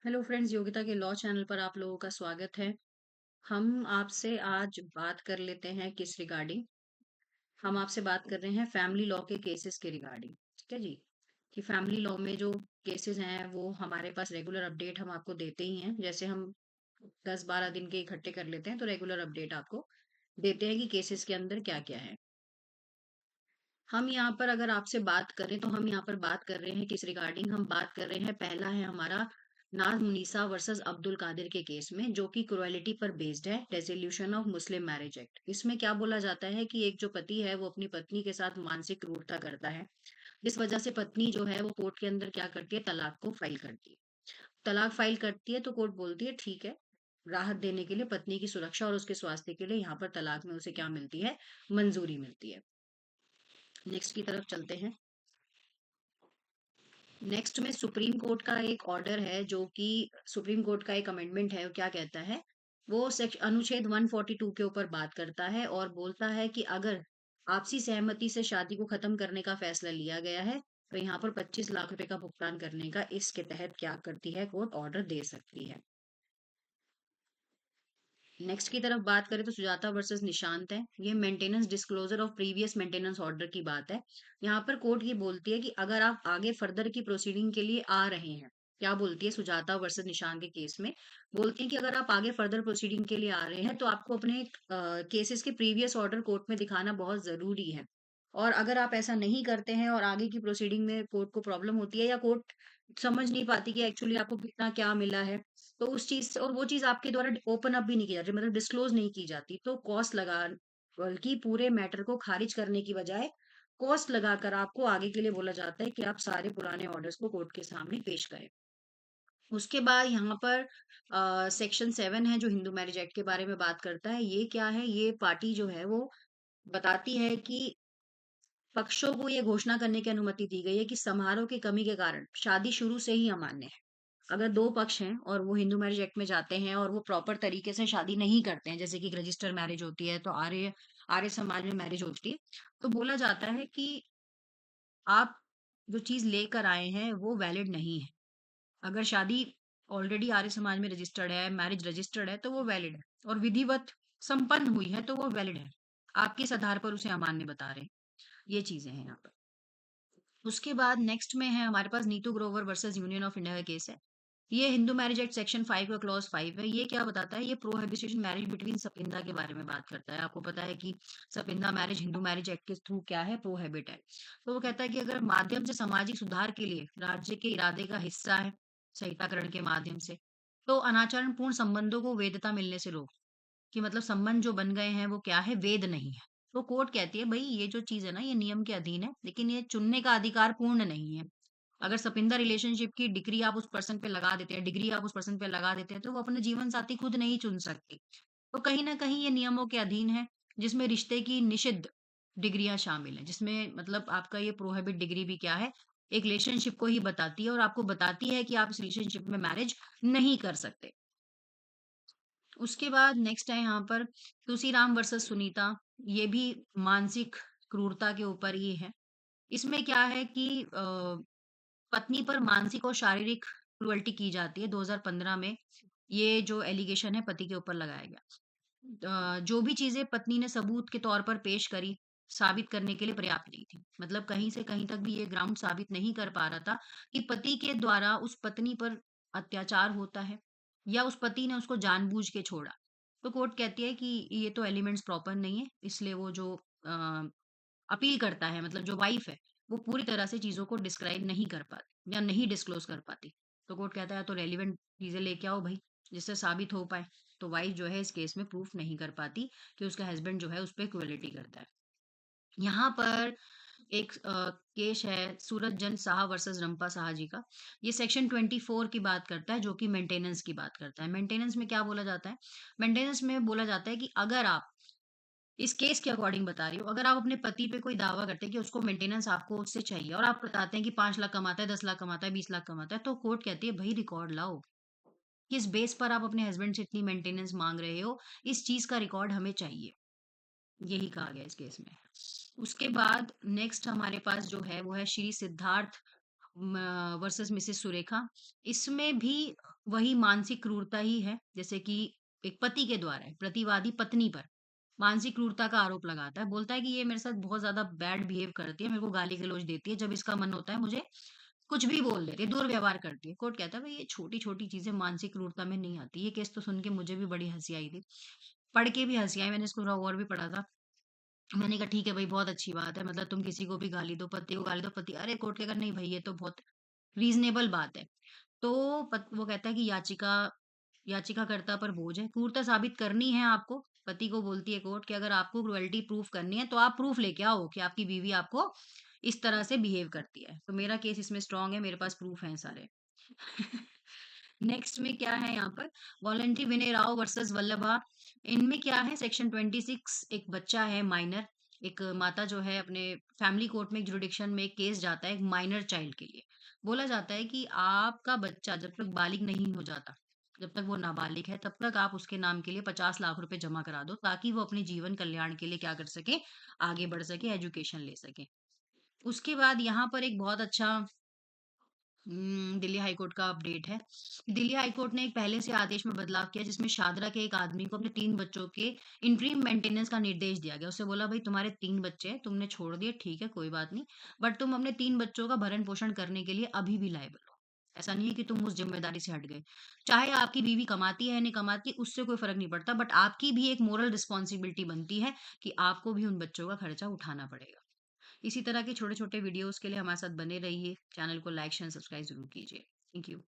Hello friends, Yogita के law channel पर आप लोगों का स्वागत है। हम आपसे आज बात कर लेते हैं किस रिगार्डिंग। हम आपसे बात कर रहे हैं फैमिली लॉ के केसेस के रिगार्डिंग। ठीक है जी। कि फैमिली लॉ में जो केसेस हैं वो हमारे पास रेगुलर अपडेट हम आपको देते ही हैं। जैसे हम 10-12 दिन के इकट्ठे कर लेते हैं तो रेगुलर अपडेट आपको देते हैं कि केसेस के अंदर क्या क्या है। हम यहाँ पर अगर आपसे बात करें तो हम यहाँ पर बात कर रहे हैं किस रिगार्डिंग। हम बात कर रहे हैं, पहला है हमारा नाज मुनीसा वर्सेस अब्दुल कादिर के केस में, जो कि क्रुएलिटी पर बेस्ड है, resolution of Muslim marriage act. इसमें क्या बोला जाता है कि एक जो पति है वो अपनी पत्नी के साथ मानसिक क्रूरता करता है, जिस वजह से पत्नी जो है वो कोर्ट के अंदर क्या करती है, तलाक को फाइल करती है। तलाक फाइल करती है तो कोर्ट बोलती है ठीक है, राहत देने के लिए, पत्नी की सुरक्षा और उसके स्वास्थ्य के लिए यहाँ पर तलाक में उसे क्या मिलती है, मंजूरी मिलती है। नेक्स्ट की तरफ चलते हैं। नेक्स्ट में सुप्रीम कोर्ट का एक ऑर्डर है, जो कि सुप्रीम कोर्ट का एक अमेंडमेंट है। वो क्या कहता है, वो सेक्शन अनुच्छेद 142 के ऊपर बात करता है और बोलता है कि अगर आपसी सहमति से शादी को खत्म करने का फैसला लिया गया है तो यहाँ पर 25 लाख रुपए का भुगतान करने का इसके तहत क्या करती है, कोर्ट ऑर्डर दे सकती है। नेक्स्ट की तरफ बात करें तो सुजाता वर्सेस निशांत है। ये maintenance disclosure of previous maintenance order की बात है। यहाँ पर कोर्ट ये बोलती है कि अगर आप आगे फर्दर की प्रोसीडिंग के लिए आ रहे हैं, क्या बोलती है सुजाता वर्सेस निशांत के केस में, बोलती है कि अगर आप आगे फर्दर प्रोसीडिंग के लिए आ रहे हैं तो आपको अपने केसेस के प्रीवियस ऑर्डर कोर्ट में दिखाना बहुत जरूरी है। और अगर आप ऐसा नहीं करते हैं और आगे की प्रोसीडिंग में कोर्ट को प्रॉब्लम होती है या कोर्ट समझ नहीं पाती कि एक्चुअली आपको कितना क्या मिला है, तो उस चीज़ से, और वो चीज़ आपके द्वारा ओपन अप भी नहीं की जाती, मतलब डिस्क्लोज़ नहीं की जाती, तो कॉस्ट लगा, बल्कि पूरे मैटर को खारिज करने की बजाय कॉस्ट लगाकर आपको आगे के लिए बोला जाता है कि आप सारे पुराने ऑर्डर्स को कोर्ट के सामने पेश करें। उसके बाद यहाँ पर सेक्शन 7 है जो हिंदू मैरिज एक्ट के बारे में बात करता है। ये क्या है, ये पार्टी जो है वो बताती है कि पक्षों को ये घोषणा करने की अनुमति दी गई है कि समारोह की कमी के कारण शादी शुरू से ही अमान्य है। अगर 2 पक्ष हैं और वो हिंदू मैरिज एक्ट में जाते हैं और वो प्रॉपर तरीके से शादी नहीं करते हैं, जैसे कि एक रजिस्टर मैरिज होती है, तो आर्य आर्य समाज में मैरिज होती है, तो बोला जाता है कि आप जो चीज़ लेकर आए हैं वो वैलिड नहीं है। अगर शादी ऑलरेडी आर्य समाज में रजिस्टर्ड है, मैरिज रजिस्टर्ड है, तो वो वैलिड है और विधिवत संपन्न हुई है तो वो वैलिड है। आप किस आधार पर उसे अमान्य बता रहे हैं? ये चीज़ें हैं यहाँ पर। उसके बाद नेक्स्ट में है हमारे पास Neetu Grover versus Union of India का केस है। ये हिंदू मैरिज एक्ट सेक्शन 5 का क्लॉज 5 है। ये क्या बताता है, ये प्रोहिबिशन मैरिज बिटवीन सपिंदा के बारे में बात करता है। आपको पता है कि सपिंदा मैरिज हिंदू मैरिज एक्ट के थ्रू क्या है, प्रोहिबिट है। तो वो कहता है कि अगर माध्यम से सामाजिक सुधार के लिए राज्य के इरादे का हिस्सा है, संहिताकरण के माध्यम से, तो अनाचरण पूर्ण संबंधों को वैधता मिलने से रोक, कि मतलब संबंध जो बन गए हैं वो क्या है, वेद नहीं है। तो कोर्ट कहती है भाई ये जो चीज है ना, ये नियम के अधीन है, लेकिन ये चुनने का अधिकार पूर्ण नहीं है। अगर सपिंदा रिलेशनशिप की डिग्री आप उस पर्सन पे लगा देते हैं, डिग्री आप उस पर्सन पे लगा देते हैं, तो वो अपने जीवन साथी खुद नहीं चुन सकती। तो कहीं ना कहीं ये नियमों के अधीन है, जिसमें रिश्ते की निषिद्ध डिग्रियां शामिल हैं, जिसमें मतलब आपका ये प्रोहिबिट डिग्री भी क्या है, एक रिलेशनशिप को ही बताती है और आपको बताती है कि आप इस रिलेशनशिप में मैरिज नहीं कर सकते। उसके बाद नेक्स्ट है यहाँ पर तुलसीराम वर्सेस सुनीता। ये भी मानसिक क्रूरता के ऊपर ही है। इसमें क्या है कि पत्नी पर मानसिक और शारीरिक क्रुएल्टी की जाती है। 2015 में ये जो एलिगेशन है पति के ऊपर लगाया गया। जो भी चीजें पत्नी ने सबूत के तौर पर पेश करी, साबित करने के लिए पर्याप्त नहीं थी। मतलब कहीं से कहीं तक भी ये ग्राउंड साबित नहीं कर पा रहा था कि पति के द्वारा उस पत्नी पर अत्याचार होता है या उस पति ने उसको जानबूझ के छोड़ा। तो कोर्ट कहती है कि ये तो एलिमेंट्स प्रॉपर नहीं है, इसलिए वो जो अपील करता है, मतलब जो वाइफ है, वो पूरी तरह से चीज़ों को डिस्क्राइब नहीं कर पाती या नहीं डिस्क्लोज़ कर पाती। तो कोर्ट कहता है तो रेलेवेंट चीज़ें लेके आओ भई, जिससे साबित हो पाए। तो वाइफ जो है इस केस में प्रूफ नहीं कर पाती कि उसका हस्बैंड जो है उस पे क्रूएलिटी करता है। यहाँ पर एक केस है सूरजजन साहा वर्सेस रंपा साहा जी का। ये सेक्शन 24 की बात करता है, जो कि मेंटेनेंस की बात करता है। मेंटेनेंस में क्या बोला जाता है? मेंटेनेंस में बोला जाता है कि अगर आप इस केस के अकॉर्डिंग बता रही हूँ, अगर आप अपने पति पे कोई दावा करते हैं कि उसको मेंटेनेंस आपको उससे चाहिए और आप बताते हैं कि 5 लाख कमाता है, 10 लाख कमाता है, 20 लाख कमाता है, तो कोर्ट कहती है भई रिकॉर्ड लाओ। किस बेस पर आप अपने हस्बैंड से इतनी मेंटेनेंस माँग रहे हो? इस चीज़ का रिकॉर्ड हमें चाहिए। यही कहा गया इस केस में। उसके बाद नेक्स्ट हमारे पास जो है वो है श्री सिद्धार्थ वर्सेस मिसेस सुरेखा। इसमें भी वही मानसिक क्रूरता ही है, जैसे कि एक पति के द्वारा है, प्रतिवादी पत्नी पर मानसिक क्रूरता का आरोप लगाता है। बोलता है कि ये मेरे साथ बहुत ज़्यादा बैड बिहेव करती है, मेरे को गाली-गलौज देती है, जब इसका मन होता है मुझे कुछ भी बोल देती है, दुर्व्यवहार करती है। कोर्ट कहता है भई ये छोटी-छोटी चीज़ें मानसिक क्रूरता में नहीं आती। ये केस तो सुन के मुझे भी बड़ी हँसी आई थी। पढ़ के भी हँसी आई, मैंने इसको थोड़ा और भी पढ़ा था। मैंने कहा ठीक है भई बहुत अच्छी बात है, मतलब तुम किसी को भी गाली दो, पति को गाली दो, पति अरे कोर्ट कहेगा नहीं भई ये तो बहुत रीज़नेबल बात है। तो पत वो कहता है कि याचिकाकर्ता पर बोझ है, क्रूरता साबित करनी है आपको। पति को बोलती है कोर्ट कि अगर आपको क्रुएल्टी प्रूफ करनी है, तो आप प्रूफ लेके आओ कि आपकी बीवी आपको इस तरह से बिहेव करती है। तो मेरा केस इसमें स्ट्रॉन्ग है, मेरे पास प्रूफ हैं सारे। नेक्स्ट में क्या है यहाँ पर वॉलंटरी विनय राव वर्सेस वल्लभा। इनमें क्या है सेक्शन 26 एक बच्चा है माइनर, एक माता जो है अपने फैमिली कोर्ट में जुरिडिक्शन में एक केस जाता है एक माइनर चाइल्ड के लिए। बोला जाता है कि आपका बच्चा जब तक बालिग नहीं हो जाता, जब तक वो नाबालिग है तब तक आप उसके नाम के लिए 50 लाख रुपए जमा करा दो ताकि वो अपने जीवन कल्याण के लिए क्या कर सके, आगे बढ़ सके, एजुकेशन ले सके। उसके बाद यहाँ पर एक बहुत अच्छा दिल्ली हाई कोर्ट का अपडेट है। दिल्ली हाई कोर्ट ने एक पहले से आदेश में बदलाव किया जिसमें शादरा के एक आदमी को अपने 3 बच्चों के इंटरिम मेंटेनेंस का निर्देश दिया गया। उसे बोला भाई तुम्हारे 3 बच्चे हैं, तुमने छोड़ दिए ठीक है कोई बात नहीं, बट तुम अपने 3 बच्चों का भरण-पोषण करने के लिए अभी भी लायबल हो। ऐसा नहीं है कि तुम उस ज़िम्मेदारी से हट गए। चाहे आपकी बीवी कमाती है या नहीं कमाती उससे कोई फ़र्क नहीं पड़ता, बट आपकी भी एक मोरल रिस्पॉन्सिबिलिटी बनती है कि आपको भी उन बच्चों का खर्चा उठाना पड़ेगा। इसी तरह के छोटे-छोटे वीडियोज़ के लिए हमारे साथ बने रहिए। चैनल को लाइक, शेयर, सब्सक्राइब ज़रूर कीजिए। Thank you.